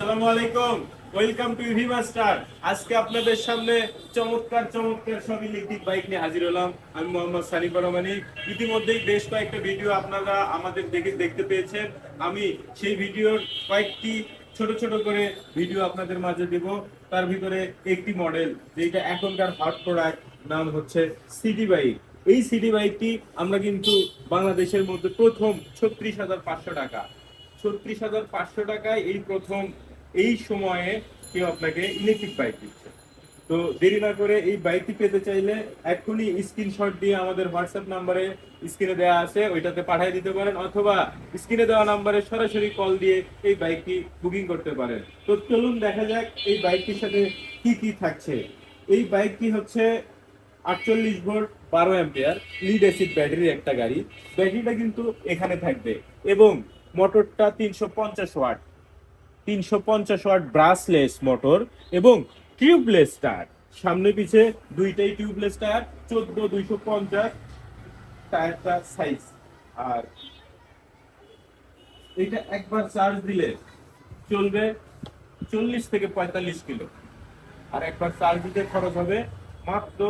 আসসালামু আলাইকুম, welcome to EV master. আজকে আপনাদের সামনে চমৎকার চমৎকার সব ইলেকট্রিক বাইক নিয়ে হাজির হলাম। আমি মোহাম্মদ সানিফ রহমানী। ইতিমধ্যেই বেশ কয়েকটা ভিডিও আপনারা আমাদের দেখতে পেয়েছেন। আমি সেই ভিডিওর কয়েকটি ছোট ছোট করে ভিডিও আপনাদের মাঝে দেব। তার ভিতরে একটি মডেল যেটা এখনকার হট প্রোডাক্ট, নাম হচ্ছে সিটি বাইক। এই সিটি বাইকটি আমরা কিন্তু বাংলাদেশের মধ্যে প্রথম 36,500 টাকা, 36,500 টাকায় এই প্রথম এই সময়ে কেউ আপনাকে ইলেকট্রিক বাইক দিচ্ছে। তো দেরি না করে এই বাইকটি পেতে চাইলে এক্ষুনি স্ক্রিনশট দিয়ে আমাদের হোয়াটসঅ্যাপ নাম্বারে স্ক্রিনে দেওয়া আছে ওইটাতে পাঠিয়ে দিতে পারেন, অথবা স্ক্রিনে দেওয়া নাম্বারে সরাসরি কল দিয়ে এই বাইকটি বুকিং করতে পারেন। তো চলুন দেখা যাক এই বাইকটির সাথে কি কি থাকছে। এই বাইকটি হচ্ছে 48 ভোল্ট 12 অ্যাম্পিয়ার লিড অ্যাসিড ব্যাটারির একটা গাড়ি। ব্যাটারিটা কিন্তু এখানে থাকবে এবং মোটরটা 350 ওয়াট, 350 ওয়াট ব্রাসলেস মোটর এবং টিউবলেস টায়ার। সামনে পিছে দুইটাই টিউবলেস টায়ার, 14 250 টায়ারটা সাইজ। আর এটা একবার চার্জ দিলে চলবে 40 থেকে 45 কিলো। আর একবার চার্জ দিতে খরচ হবে মাত্র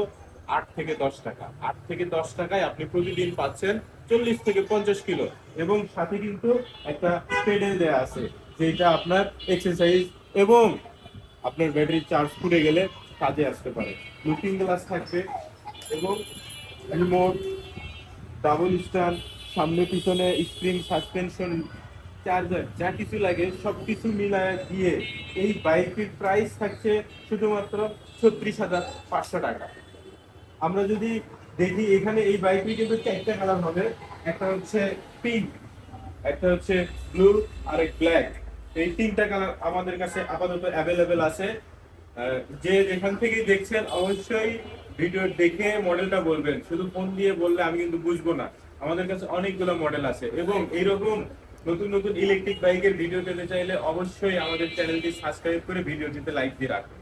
8 থেকে 10 টাকা। 8 থেকে 10 টাকায় আপনি প্রতিদিন পাচ্ছেন 40 থেকে 50 কিলো। এবং সাথে কিন্তু একটা পেডেল দেয়া আছে, যেটা আপনার এক্সারসাইজ এবং আপনার ব্যাটারি চার্জ ফুরে গেলে কাজে আসতে পারে। লুকিং গ্লাস থাকবে এবং রিমোট, ডাবল স্ট্যান্ড, সামনে পিছনে স্প্রিং সাসপেনশন, চার্জার, যা কিছু লাগে সবকিছু মিলায় দিয়ে এই বাইকের প্রাইস থাকছে শুধুমাত্র 36,500 টাকা। আমরা যদি দেখি এখানে এই বাইকটি কিন্তু চারটা কালার হবে। একটা হচ্ছে পিঙ্ক, একটা হচ্ছে ব্লু, আর এক ব্ল্যাক। এই তিনটা কালার আমাদের কাছে আপাতত অ্যাভেলেবেল আছে। যে যেখান থেকেই দেখছেন অবশ্যই ভিডিও দেখে মডেলটা বলবেন। শুধু ফোন দিয়ে বললে আমি কিন্তু বুঝবো না। আমাদের কাছে অনেকগুলো মডেল আছে এবং এইরকম নতুন নতুন ইলেকট্রিক বাইকের ভিডিও পেতে চাইলে অবশ্যই আমাদের চ্যানেলটি সাবস্ক্রাইব করে ভিডিওটিতে লাইক দিয়ে রাখবেন।